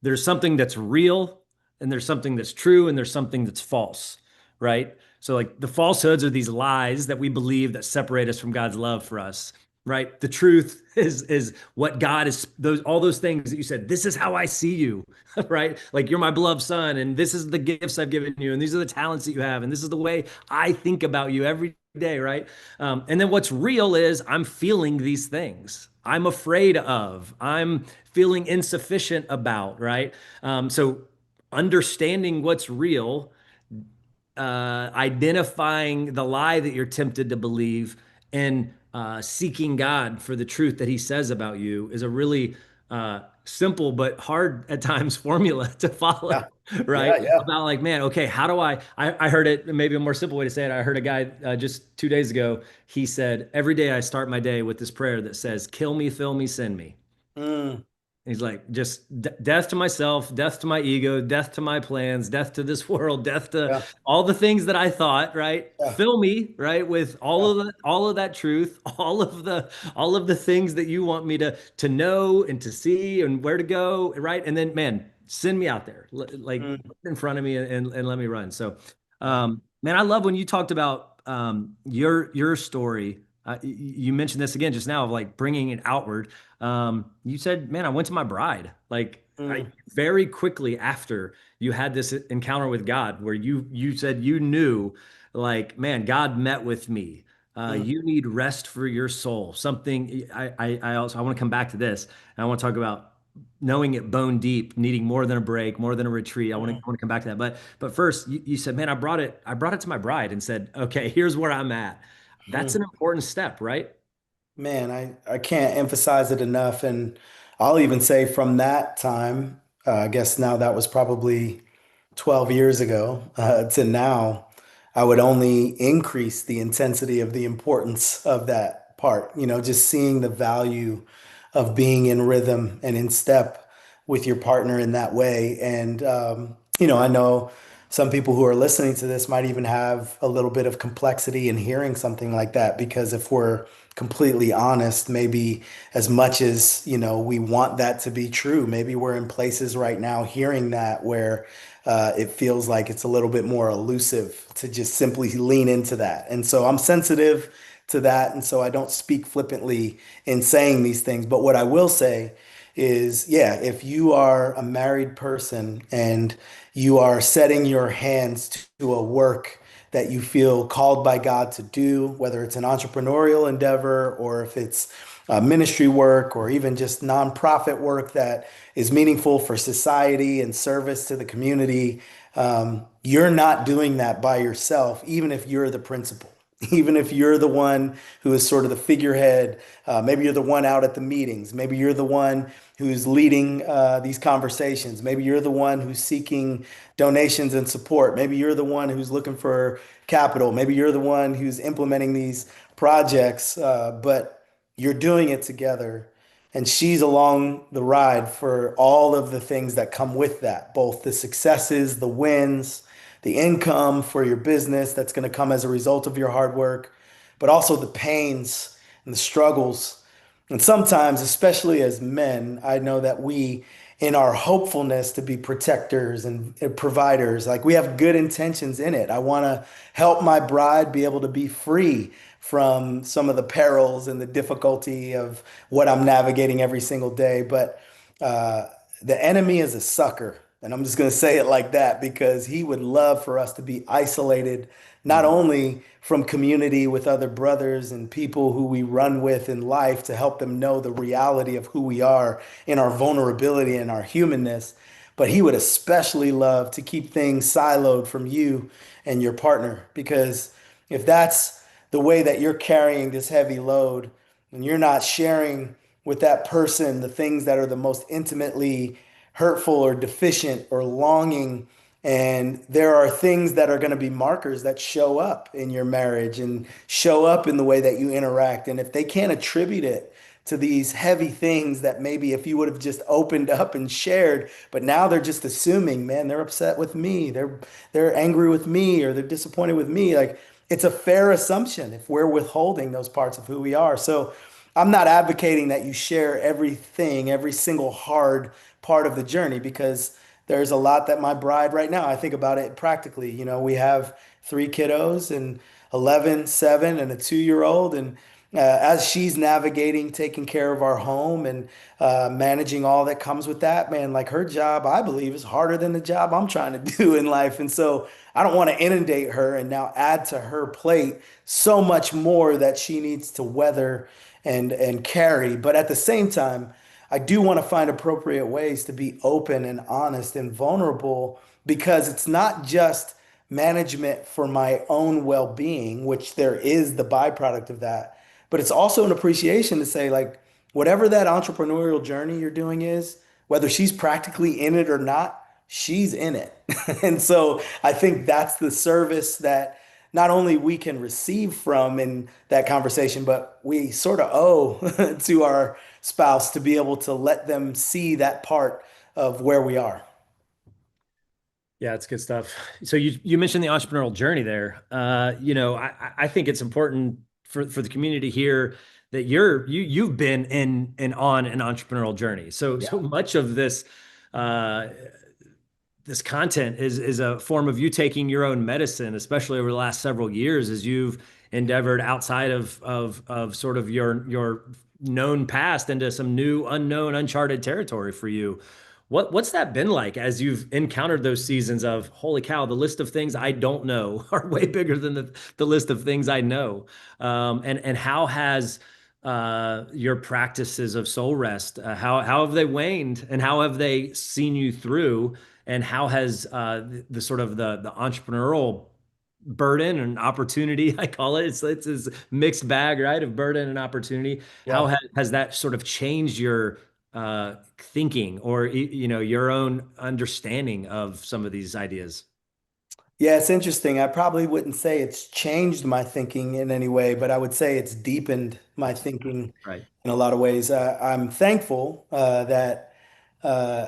there's something that's real and there's something that's true and there's something that's false, right? So like the falsehoods are these lies that we believe that separate us from God's love for us, right? The truth is what God is, those all those things that you said, this is how I see you, right? Like you're my beloved son, and this is the gifts I've given you, and these are the talents that you have, and this is the way I think about you every day, right? And then what's real is I'm feeling these things. I'm afraid of, I'm feeling insufficient about, right? So understanding what's real, identifying the lie that you're tempted to believe, and seeking God for the truth that He says about you is a really simple but hard at times formula to follow, Yeah. right? Yeah, yeah. About like, man, okay, how do I heard it, maybe a more simple way to say it. I heard a guy just 2 days ago. He said, every day I start my day with this prayer that says, kill me, fill me, send me. Mm, He's like, just death to myself, death to my ego, death to my plans, death to this world, death to yeah, all the things that I thought, right? yeah, Fill me, right, with yeah. all of that truth, all of the things that you want me to know and to see and where to go, right? And then, man, send me out there, like Mm, in front of me and let me run. So, yeah. man, I love when you talked about your story. You mentioned this again just now of like bringing it outward. You said, man, I went to my bride. Like I Mm, very quickly after you had this encounter with God, where you said you knew, like, man, God met with me. mm, You need rest for your soul. Something I also I want to come back to this, and I want to talk about knowing it bone deep, needing more than a break, more than a retreat. mm, I want to come back to that. But first, you said, man, I brought it to my bride and said, okay, here's where I'm at. That's mm. an important step, right? Man, I can't emphasize it enough. And I'll even say from that time, I guess now that was probably 12 years ago, to now, I would only increase the intensity of the importance of that part. Just seeing the value of being in rhythm and in step with your partner in that way. And, I know some people who are listening to this might even have a little bit of complexity in hearing something like that, because if we're completely honest, maybe as much as, we want that to be true, maybe we're in places right now hearing that where it feels like it's a little bit more elusive to just simply lean into that. And so I'm sensitive to that. And so I don't speak flippantly in saying these things. But what I will say is, yeah, if you are a married person and you are setting your hands to a work that you feel called by God to do, whether it's an entrepreneurial endeavor or if it's ministry work or even just nonprofit work that is meaningful for society and service to the community, you're not doing that by yourself, even if you're the principal. Even if you're the one who is sort of the figurehead, maybe you're the one out at the meetings, maybe you're the one who's leading these conversations, maybe you're the one who's seeking donations and support, maybe you're the one who's looking for capital, maybe you're the one who's implementing these projects, but you're doing it together. And she's along the ride for all of the things that come with that, both the successes, the wins, the income for your business that's going to come as a result of your hard work, but also the pains and the struggles. And sometimes, especially as men, I know that we, in our hopefulness to be protectors and providers, like we have good intentions in it. I want to help my bride be able to be free from some of the perils and the difficulty of what I'm navigating every single day. But uh, the enemy is a sucker. And I'm just going to say it like that because he would love for us to be isolated, not Mm. only from community with other brothers and people who we run with in life to help them know the reality of who we are in our vulnerability and our humanness, but he would especially love to keep things siloed from you and your partner. Because if that's the way that you're carrying this heavy load and you're not sharing with that person the things that are the most intimately hurtful or deficient or longing. And there are things that are going to be markers that show up in your marriage and show up in the way that you interact. And if they can't attribute it to these heavy things that maybe if you would have just opened up and shared, but now they're just assuming, man, they're upset with me, they're angry with me, or they're disappointed with me. Like it's a fair assumption if we're withholding those parts of who we are. So I'm not advocating that you share everything, every single hard part of the journey, because there's a lot that my bride right now, I think about it practically. You know, we have three kiddos and 11, 7, and a 2-year old. And as she's navigating, taking care of our home and managing all that comes with that, man, like her job, I believe, is harder than the job I'm trying to do in life. And so I don't want to inundate her and now add to her plate so much more that she needs to weather and carry. But at the same time, I do want to find appropriate ways to be open and honest and vulnerable because it's not just management for my own well-being, which there is the byproduct of that, but it's also an appreciation to say, like, whatever that entrepreneurial journey you're doing is, whether she's practically in it or not, she's in it. And so I think that's the service that not only we can receive from in that conversation, but we sort of owe to our spouse to be able to let them see that part of where we are. Yeah, it's good stuff. So you mentioned the entrepreneurial journey there. I think it's important for the community here that you've been in and on an entrepreneurial journey. Yeah. So much of uh, this content is a form of you taking your own medicine, especially over the last several years, as you've endeavored outside of sort of your known past into some new, unknown, uncharted territory for you. What's that been like as you've encountered those seasons of holy cow, the list of things I don't know are way bigger than the list of things I know. And how has your practices of soul rest, how have they waned and how have they seen you through? And how has the sort of the entrepreneurial burden and opportunity, I call it, it's this mixed bag, right, of burden and opportunity. How Yeah. has that sort of changed your thinking or your own understanding of some of these ideas? Yeah, it's interesting. I probably wouldn't say it's changed my thinking in any way, but I would say it's deepened my thinking Right. in a lot of ways. I'm thankful that, uh,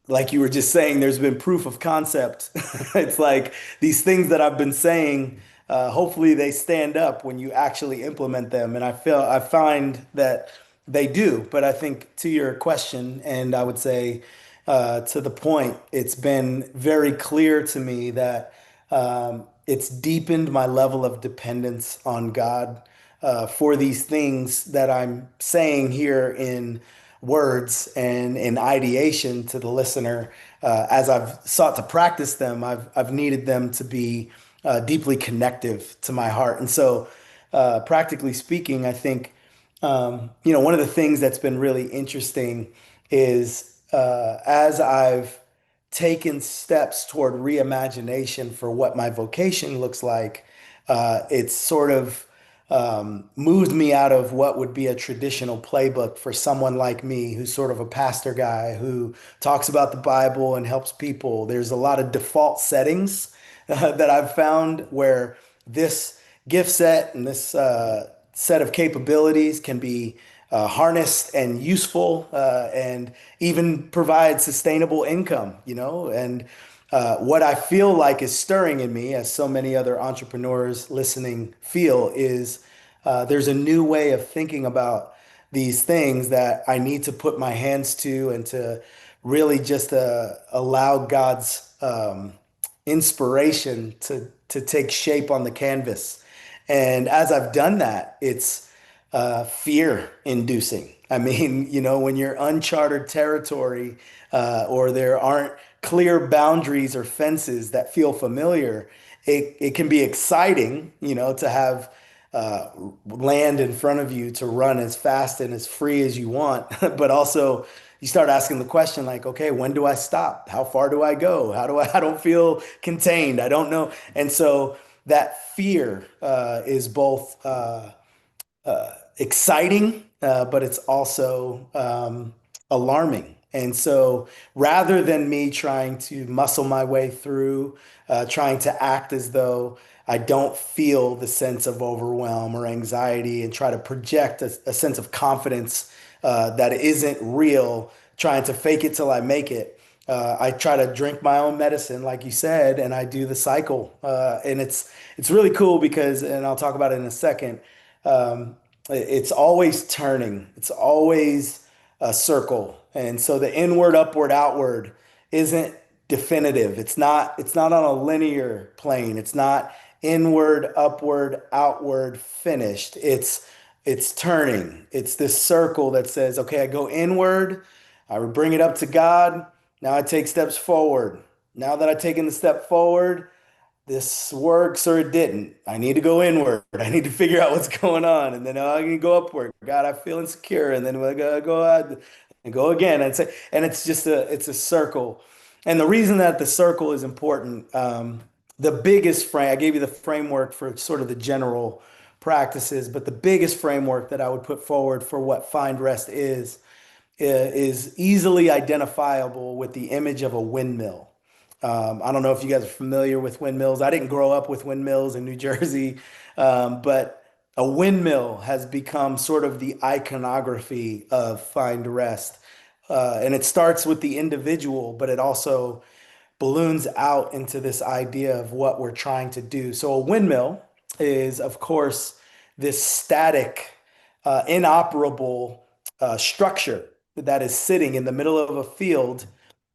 like you were just saying, there's been proof of concept. It's like these things that I've been saying, hopefully they stand up when you actually implement them. And I find that they do. But I think to your question, and I would say to the point, it's been very clear to me that it's deepened my level of dependence on God for these things that I'm saying here in words and ideation to the listener. As I've sought to practice them, I've needed them to be deeply connective to my heart. And so, practically speaking, I think one of the things that's been really interesting is as I've taken steps toward reimagination for what my vocation looks like, it's sort of moved me out of what would be a traditional playbook for someone like me, who's sort of a pastor guy who talks about the Bible and helps people. There's a lot of default settings that I've found where this gift set and this set of capabilities can be harnessed and useful and even provide sustainable income, and what I feel like is stirring in me, as so many other entrepreneurs listening feel, is there's a new way of thinking about these things that I need to put my hands to and to really just allow God's inspiration to take shape on the canvas. And as I've done that, it's fear inducing. I mean, when you're uncharted territory or there aren't clear boundaries or fences that feel familiar, it can be exciting, to have uh, land in front of you to run as fast and as free as you want. But also, you start asking the question like, okay, when do I stop? How far do I go? I don't feel contained. I don't know. And so that fear is both exciting, but it's also alarming. And so rather than me trying to muscle my way through, trying to act as though I don't feel the sense of overwhelm or anxiety and try to project a sense of confidence that isn't real, trying to fake it till I make it. I try to drink my own medicine, like you said, and I do the cycle. And it's really cool because, and I'll talk about it in a second. Um, it's always turning. It's always a circle. And so the inward, upward, outward isn't definitive. It's not on a linear plane. It's not inward, upward, outward, finished. It's turning. It's this circle that says, okay, I go inward, I would bring it up to God. Now I take steps forward. Now that I've taken the step forward, this works or it didn't. I need to go inward. I need to figure out what's going on. And then I can go upward. God, I feel insecure. And then we go out and go again. And it's just it's a circle. And the reason that the circle is important, the biggest frame, I gave you the framework for sort of the general practices, but the biggest framework that I would put forward for what find rest is easily identifiable with the image of a windmill. I don't know if you guys are familiar with windmills. I didn't grow up with windmills in New Jersey, but a windmill has become sort of the iconography of find rest. And it starts with the individual, but it also balloons out into this idea of what we're trying to do. So a windmill is, of course, this static, inoperable structure that is sitting in the middle of a field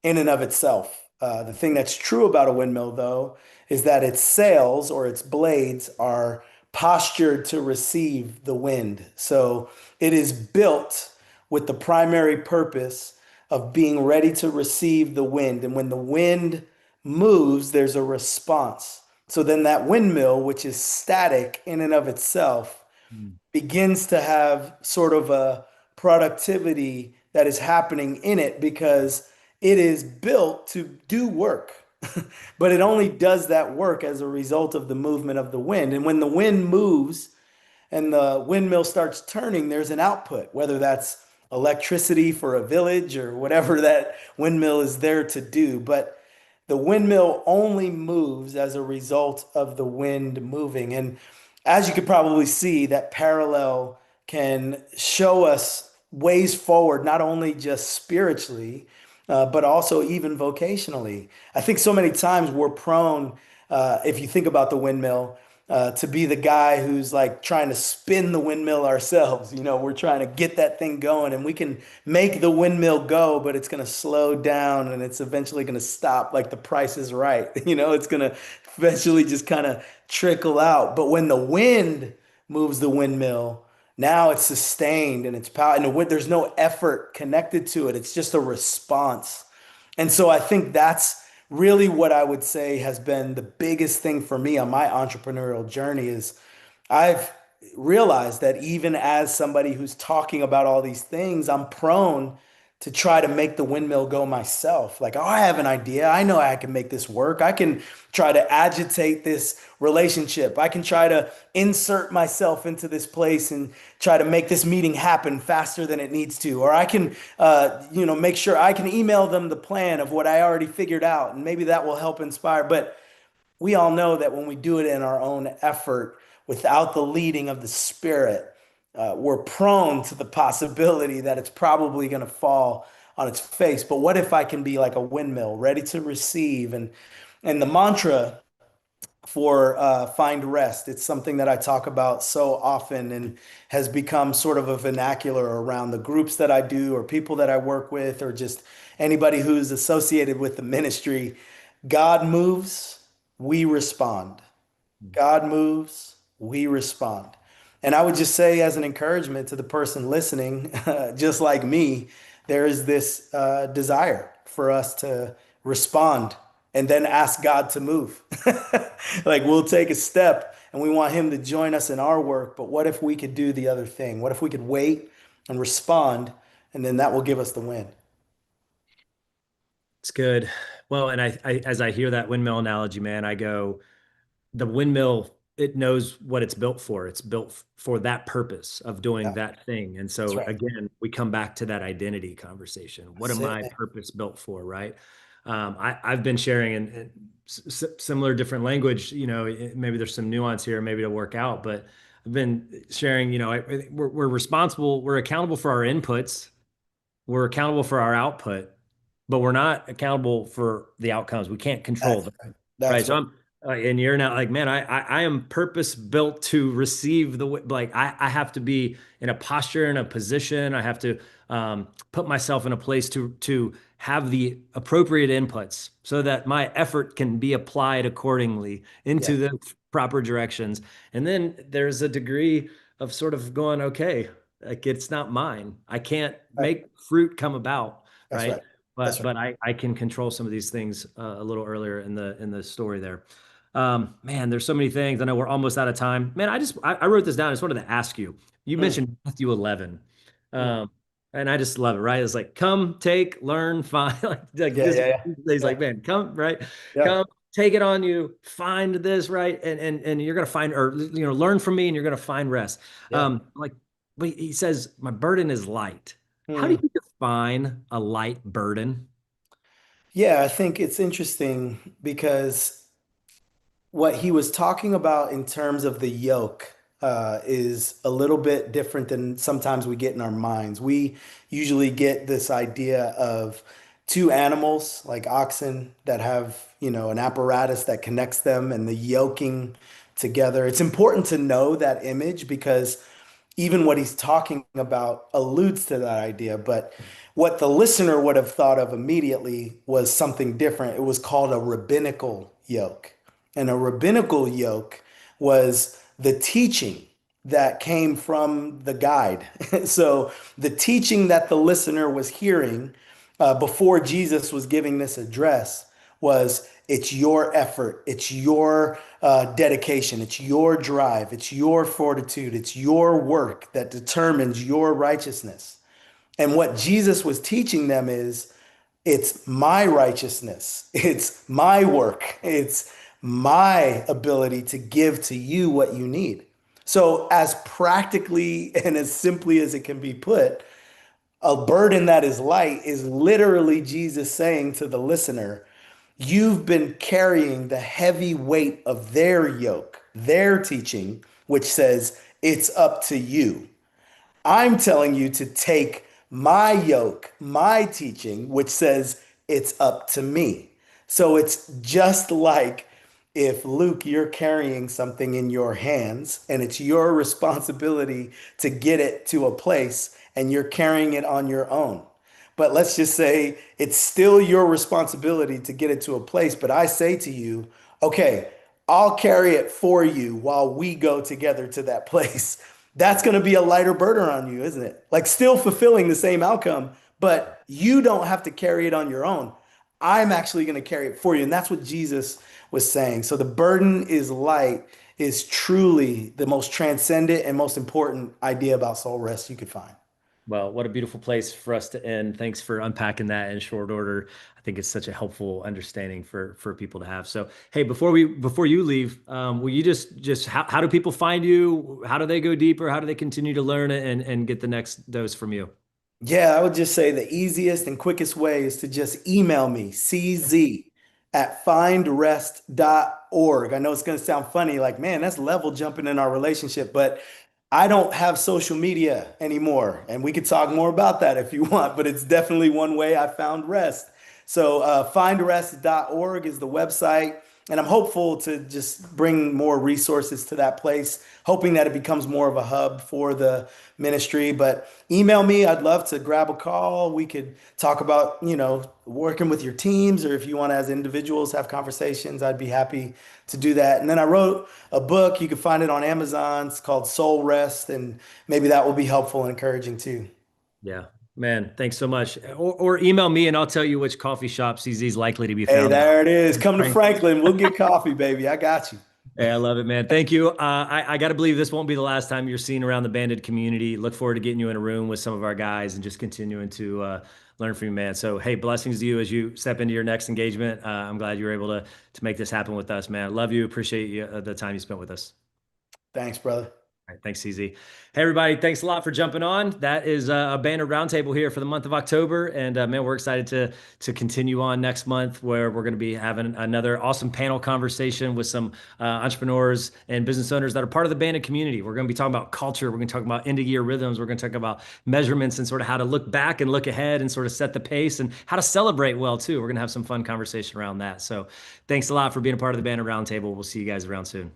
in and of itself. The thing that's true about a windmill, though, is that its sails or its blades are postured to receive the wind. So it is built with the primary purpose of being ready to receive the wind. And when the wind moves, there's a response. So then that windmill, which is static in and of itself, Mm. begins to have sort of a productivity that is happening in it because it is built to do work. But it only does that work as a result of the movement of the wind. And when the wind moves, and the windmill starts turning, there's an output, whether that's electricity for a village or whatever that windmill is there to do. But the windmill only moves as a result of the wind moving. And as you could probably see, that parallel can show us ways forward, not only just spiritually, but also even vocationally. I think so many times we're prone, if you think about the windmill, to be the guy who's like trying to spin the windmill ourselves. We're trying to get that thing going and we can make the windmill go, but it's going to slow down and it's eventually going to stop like the price is right. It's going to eventually just kind of trickle out. But when the wind moves the windmill, Now it's sustained and it's power, and there's no effort connected to it. It's just a response. And so I think that's really what I would say has been the biggest thing for me on my entrepreneurial journey is I've realized that even as somebody who's talking about all these things, I'm prone to try to make the windmill go myself. Like, oh, I have an idea. I know I can make this work. I can try to agitate this relationship. I can try to insert myself into this place and try to make this meeting happen faster than it needs to. Or I can, make sure I can email them the plan of what I already figured out, and maybe that will help inspire. But we all know that when we do it in our own effort without the leading of the Spirit, we're prone to the possibility that it's probably going to fall on its face. But what if I can be like a windmill, ready to receive? And the mantra for find rest, it's something that I talk about so often and has become sort of a vernacular around the groups that I do or people that I work with or just anybody who's associated with the ministry. God moves, we respond. God moves, we respond. And I would just say, as an encouragement to the person listening, just like me, there is this desire for us to respond and then ask God to move. Like we'll take a step and we want Him to join us in our work, but what if we could do the other thing? What if we could wait and respond, and then that will give us the win? It's good. Well, and as I hear that windmill analogy, man, I go, the windmill, it knows what it's built for. It's built for that purpose of doing Yeah, that thing. And that's so right. again, we come back to that identity conversation. What That's am it, I man. purpose built for, right? I've been sharing in similar different language. Maybe there's some nuance here, maybe to work out, but I've been sharing. We're responsible. We're accountable for our inputs. We're accountable for our output, but we're not accountable for the outcomes. We can't control That's them. right. Right. That's So right. and you're not like, man, I am purpose built to receive like, I have to be in a posture, in a position. I have to put myself in a place to have the appropriate inputs so that my effort can be applied accordingly Yeah, into the proper directions. And then there's a degree of sort of going, okay, like it's not mine. I can't right. make fruit come about, That's right? right. That's but right. but I can control some of these things a little earlier in the story there. Man, there's so many things. I know we're almost out of time. Man, I wrote this down. I just wanted to ask you. You Mm, mentioned Matthew 11, mm. um, and I just love it. Right? It's like come, take, learn, find. Like Yeah, this. yeah, yeah. He's Yeah, like, man, come, right? yeah, Come, take it on you. Find this, right? And you're gonna find, or learn from me, and you're gonna find rest. yeah. Like, but he says, my burden is light. How do Mm. you define a light burden? Yeah, I think it's interesting because what he was talking about in terms of the yoke is a little bit different than sometimes we get in our minds. We usually get this idea of two animals like oxen that have, an apparatus that connects them and the yoking together. It's important to know that image because even what he's talking about alludes to that idea. But what the listener would have thought of immediately was something different. It was called a rabbinical yoke. And a rabbinical yoke was the teaching that came from the guide. So the teaching that the listener was hearing before Jesus was giving this address was it's your effort, it's your dedication, it's your drive, it's your fortitude, it's your work that determines your righteousness. And what Jesus was teaching them is it's my righteousness, it's my work, it's my ability to give to you what you need. So, as practically and as simply as it can be put, a burden that is light is literally Jesus saying to the listener, you've been carrying the heavy weight of their yoke, their teaching, which says it's up to you. I'm telling you to take my yoke, my teaching, which says it's up to me. So it's just like if Luke, you're carrying something in your hands and it's your responsibility to get it to a place and you're carrying it on your own. But let's just say it's still your responsibility to get it to a place. But I say to you, okay, I'll carry it for you while we go together to that place. that's going to be a lighter burden on you, isn't it? Like still fulfilling the same outcome, but you don't have to carry it on your own. I'm actually going to carry it for you. And that's what Jesus was saying. So the burden is light is truly the most transcendent and most important idea about soul rest you could find. Well, what a beautiful place for us to end. Thanks for unpacking that in short order. I think it's such a helpful understanding for people to have. So, hey, before you leave, will you just how do people find you? How do they go deeper? How do they continue to learn it and get the next dose from you? Yeah, I would just say the easiest and quickest way is to just email me, cz@findrest.org. I know it's going to sound funny, like, man, that's level jumping in our relationship, but I don't have social media anymore. And we could talk more about that if you want, but it's definitely one way I found rest. So, findrest.org is the website. And I'm hopeful to just bring more resources to that place, hoping that it becomes more of a hub for the ministry. But email me. I'd love to grab a call. We could talk about, working with your teams, or if you want to, as individuals, have conversations, I'd be happy to do that. And then I wrote a book. You can find it on Amazon. It's called Soul Rest, and maybe that will be helpful and encouraging too. Yeah, man, thanks so much. Or email me and I'll tell you which coffee shop CZ is likely to be Hey, found there it is. in Come to Franklin. Franklin. We'll get coffee, baby. I got you. Hey, I love it, man. Thank you. I got to believe this won't be the last time you're seen around the banded community. Look forward to getting you in a room with some of our guys and just continuing to learn from you, man. So, hey, blessings to you as you step into your next engagement. I'm glad you were able to make this happen with us, man. Love you. Appreciate you, the time you spent with us. Thanks, brother. All right, thanks, CZ. Hey, everybody, thanks a lot for jumping on. That is a banner roundtable here for the month of October, and man, we're excited to continue on next month, where we're going to be having another awesome panel conversation with some entrepreneurs and business owners that are part of the bandit community. We're going to be talking about culture. We're going to talk about end of year rhythms. We're going to talk about measurements and sort of how to look back and look ahead and sort of set the pace and how to celebrate well too. We're going to have some fun conversation around that. So, thanks a lot for being a part of the banner roundtable. We'll see you guys around soon.